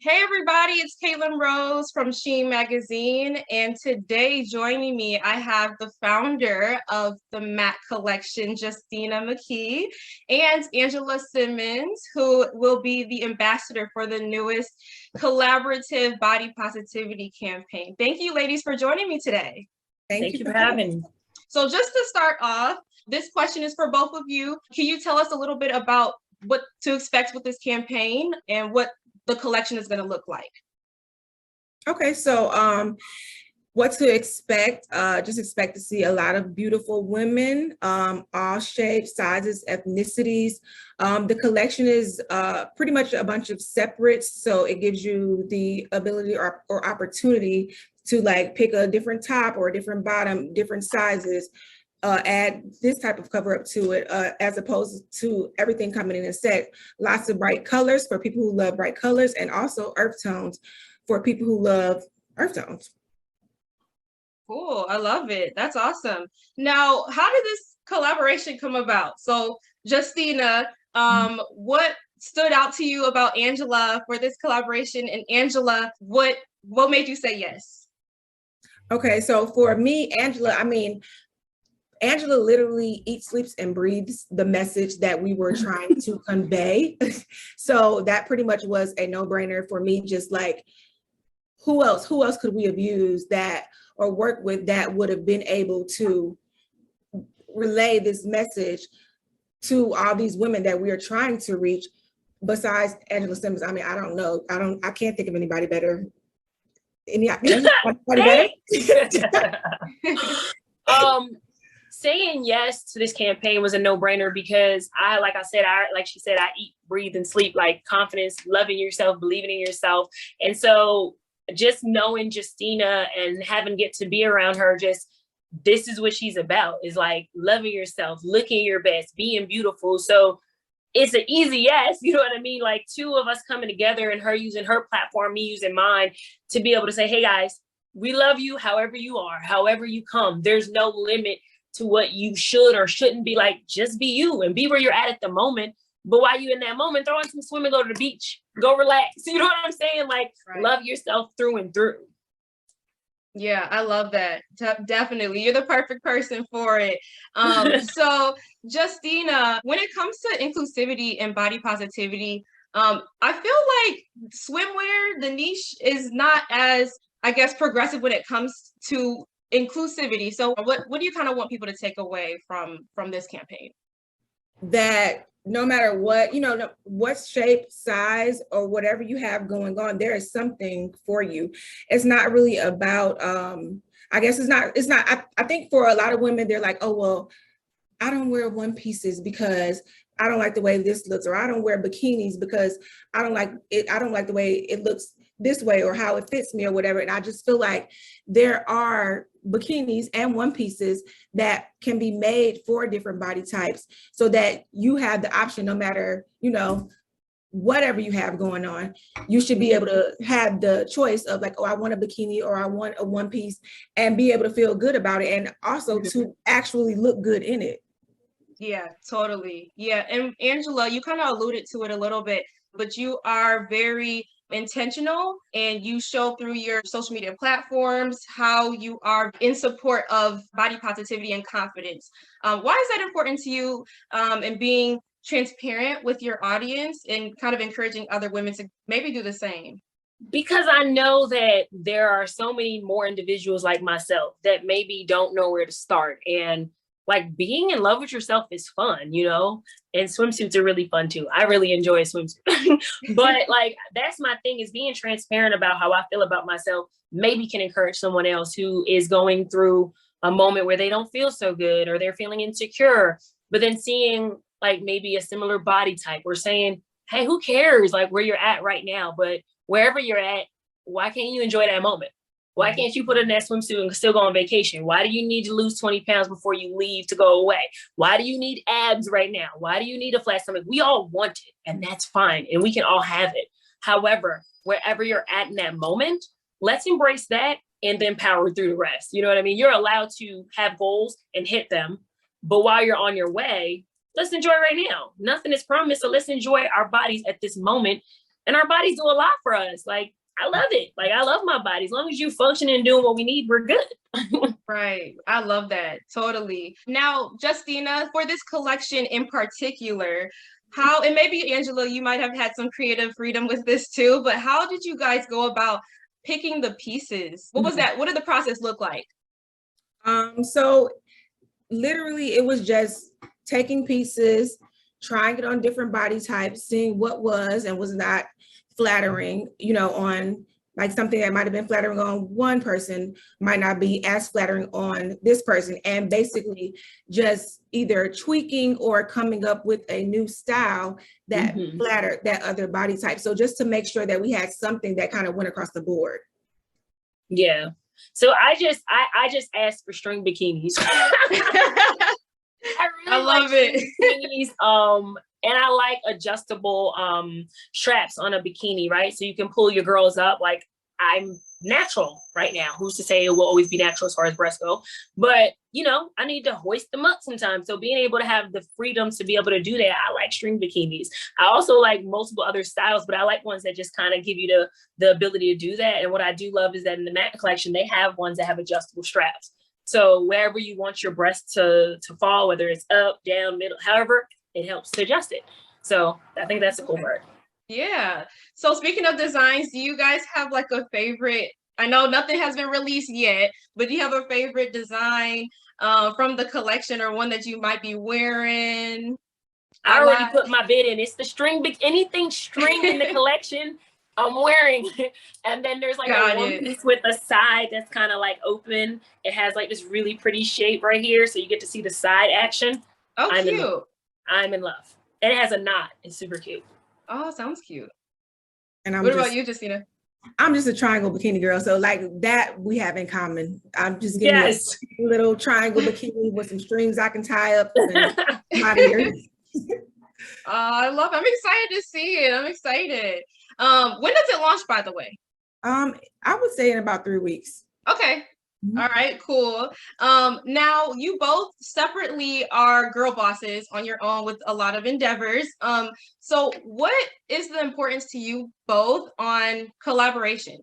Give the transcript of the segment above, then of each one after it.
Hey everybody, it's Kaitlyn Rose from Sheen Magazine, and today joining me, I have the founder of the Matte Collection, Justina McKee, and Angela Simmons, who will be the ambassador for the newest collaborative body positivity campaign. Thank you, ladies, for joining me today. Thank you for having me. So just to start off, this question is for both of you. Can you tell us a little bit about what to expect with this campaign and what the collection is going to look like? Okay, so what to expect? Just expect to see a lot of beautiful women, all shapes, sizes, ethnicities. The collection is pretty much a bunch of separates, so it gives you the ability or opportunity to like pick a different top or a different bottom, different sizes. Add this type of cover up to it, as opposed to everything coming in a set. Lots of bright colors for people who love bright colors, and also earth tones for people who love earth tones. Cool, I love it. That's awesome. Now, how did this collaboration come about? So, Justina, what stood out to you about Angela for this collaboration? And Angela, what made you say yes? Okay, so for me, Angela literally eats, sleeps, and breathes the message that we were trying to convey. So that pretty much was a no-brainer for me. Just like, who else could we have used that or worked with that would have been able to relay this message to all these women that we are trying to reach besides Angela Simmons? I mean, I don't know. I can't think of anybody better. Anybody better? Saying yes to this campaign was a no-brainer because like she said, I eat, breathe, and sleep like confidence, loving yourself, believing in yourself. And so just knowing Justina and having get to be around her, this is what she's about, is like loving yourself, looking your best, being beautiful. So it's an easy yes, you know what I mean? Like two of us coming together and her using her platform, me using mine, to be able to say, hey guys, we love you however you are, however you come. There's no limit to what you should or shouldn't be. Like, just be you and be where you're at the moment. But while you're in that moment, throw on some swim and go to the beach, go relax. You know what I'm saying? Like, right. Love yourself through and through. Yeah, I love that. Definitely. You're the perfect person for it. So Justina, when it comes to inclusivity and body positivity, I feel like swimwear, the niche, is not as, I guess, progressive when it comes to inclusivity. So what do you kind of want people to take away from this campaign? That no matter what, what shape, size, or whatever you have going on, there is something for you. It's not really about, I guess it's not, I think for a lot of women, they're like, oh, well, I don't wear one pieces because I don't like the way this looks, or I don't wear bikinis because I don't like it. I don't like the way it looks this way or how it fits me or whatever. And I just feel like there are bikinis and one pieces that can be made for different body types, so that you have the option, no matter, whatever you have going on, you should be able to have the choice of like, oh, I want a bikini or I want a one piece, and be able to feel good about it, and also to actually look good in it. Yeah, totally. Yeah. And Angela, you kind of alluded to it a little bit, but you are very intentional, and you show through your social media platforms how you are in support of body positivity and confidence. Why is that important to you, and being transparent with your audience and kind of encouraging other women to maybe do the same? Because I know that there are so many more individuals like myself that maybe don't know where to start. And like, being in love with yourself is fun, and swimsuits are really fun too. I really enjoy a swimsuit. But like, that's my thing, is being transparent about how I feel about myself maybe can encourage someone else who is going through a moment where they don't feel so good, or they're feeling insecure, but then seeing like maybe a similar body type, or saying, hey, who cares like where you're at right now, but wherever you're at, why can't you enjoy that moment? Why can't you put in that swimsuit and still go on vacation? Why do you need to lose 20 pounds before you leave to go away? Why do you need abs right now? Why do you need a flat stomach? We all want it, and that's fine, and we can all have it. However, wherever you're at in that moment, let's embrace that and then power through the rest. You know what I mean? You're allowed to have goals and hit them, but while you're on your way, let's enjoy right now. Nothing is promised, so let's enjoy our bodies at this moment And our bodies do a lot for us. Like, I love it. Like, I love my body. As long as you function and doing what we need, we're good. Right. I love that. Totally. Now, Justina, for this collection in particular, how, and maybe Angela, you might have had some creative freedom with this too, but how did you guys go about picking the pieces? What was that? What did the process look like? So literally it was just taking pieces, trying it on different body types, seeing what was and was not flattering, on like something that might have been flattering on one person might not be as flattering on this person, and basically just either tweaking or coming up with a new style that flattered that other body type. So just to make sure that we had something that kind of went across the board. Yeah. So I just asked for string bikinis. I love it. Bikinis, and I like adjustable straps on a bikini, right? So you can pull your girls up. Like, I'm natural right now. Who's to say it will always be natural as far as breasts go? But, I need to hoist them up sometimes. So being able to have the freedom to be able to do that, I like string bikinis. I also like multiple other styles, but I like ones that just kind of give you the ability to do that. And what I do love is that in the Matte collection, they have ones that have adjustable straps. So wherever you want your breast to fall, whether it's up, down, middle, however, it helps to adjust it. So I think that's a cool part. Yeah. So speaking of designs, do you guys have like a favorite? I know nothing has been released yet, but do you have a favorite design from the collection or one that you might be wearing? I already put my bid in. It's the string, anything string in the collection, I'm wearing. And then there's like a one piece with a side that's kind of like open. It has like this really pretty shape right here. So you get to see the side action. Oh, cute. I'm in love. And it has a knot. It's super cute. Oh, sounds cute. And what about you, Justina? I'm just a triangle bikini girl. So like that we have in common. I'm just getting a little triangle bikini with some strings I can tie up. I love it. I'm excited to see it. I'm excited. When does it launch, by the way? I would say in about 3 weeks. Okay. All right, cool. Now you both separately are girl bosses on your own with a lot of endeavors. So what is the importance to you both on collaboration?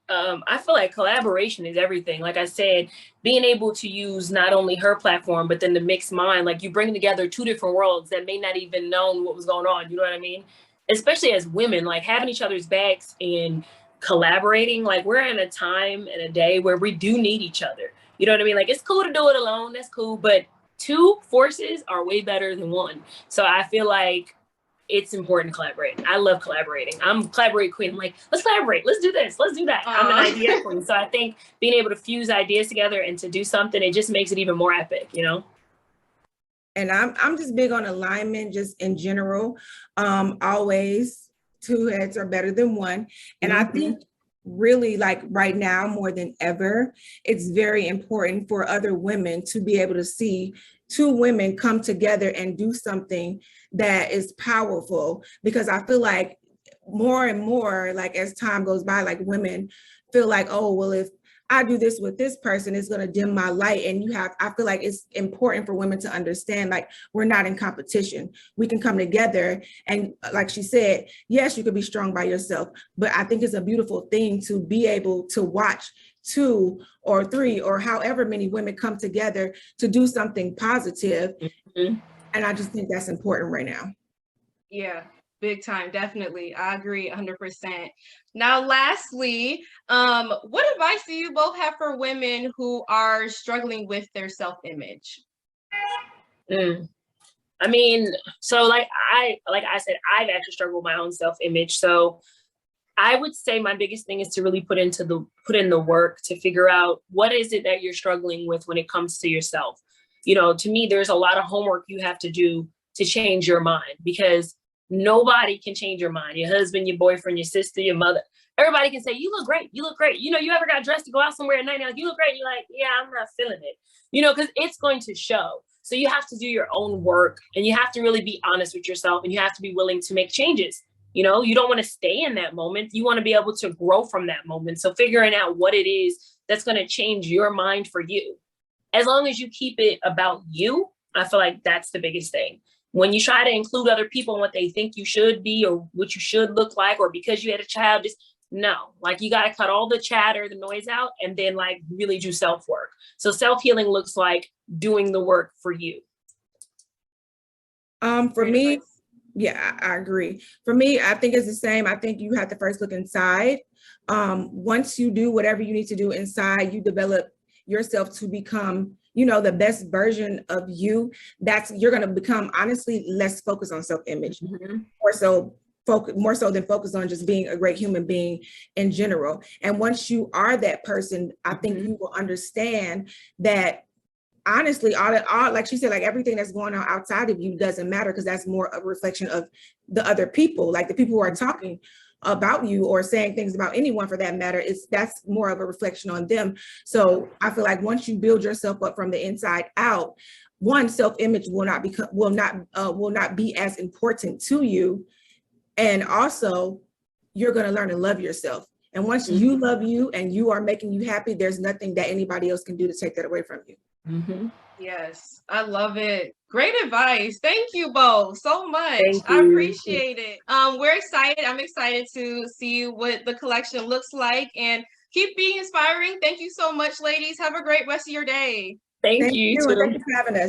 I feel like collaboration is everything. Like I said, being able to use not only her platform, but then to mix mine, like you bring together two different worlds that may not even known what was going on. You know what I mean? Especially as women, like having each other's backs and collaborating. Like we're in a time and a day where we do need each other. You know what I mean? Like it's cool to do it alone. That's cool. But two forces are way better than one. So I feel like it's important to collaborate. I love collaborating. I'm a collaborate queen. I'm like, let's collaborate. Let's do this. Let's do that. I'm an idea queen. So I think being able to fuse ideas together and to do something, it just makes it even more epic, And I'm just big on alignment, just in general. Always two heads are better than one. And I think really like right now, more than ever, it's very important for other women to be able to see two women come together and do something that is powerful, because I feel like more and more, like as time goes by, like women feel like, oh, well, if I do this with this person, it's going to dim my light. And I feel like it's important for women to understand, like, we're not in competition. We can come together. And like she said, yes, you could be strong by yourself, but I think it's a beautiful thing to be able to watch 2 or 3 or however many women come together to do something positive. And I just think that's important right now. Yeah. Big time, definitely. I agree 100%. Now, lastly, what advice do you both have for women who are struggling with their self-image? I mean, so like I said, I've actually struggled with my own self-image. So I would say my biggest thing is to really put in the work to figure out what is it that you're struggling with when it comes to yourself. To me, there's a lot of homework you have to do to change your mind, because nobody can change your mind. Your husband, your boyfriend, your sister, your mother, everybody can say, you look great. You look great. You ever got dressed to go out somewhere at night and like, you look great. You're like, yeah, I'm not feeling it, because it's going to show. So you have to do your own work, and you have to really be honest with yourself, and you have to be willing to make changes. You don't want to stay in that moment. You want to be able to grow from that moment. So figuring out what it is that's going to change your mind for you. As long as you keep it about you, I feel like that's the biggest thing. when you try to include other people in what they think you should be or what you should look like, or because you had a child, just no, like you got to cut all the chatter, the noise out, and then like really do self-work. So self-healing looks like doing the work for you. For me, yeah, I agree. For me, I think it's the same. I think you have to first look inside. Once you do whatever you need to do inside, you develop yourself to become, you know, the best version of you. You're going to become, honestly, less focused on self-image, more so than focus on just being a great human being in general. And once you are that person, I think you will understand that, honestly, all like she said, like everything that's going on outside of you doesn't matter, because that's more a reflection of the other people, like the people who are talking about you or saying things about anyone for that matter. That's more of a reflection on them. So I feel like once you build yourself up from the inside out, one, self-image will not be as important to you. And also, you're going to learn to love yourself. And once you love you and you are making you happy, there's nothing that anybody else can do to take that away from you. Yes, I love it. Great advice. Thank you both so much. I appreciate it. We're excited. I'm excited to see what the collection looks like, and keep being inspiring. Thank you so much, ladies. Have a great rest of your day. Thank you. Thank you for having us.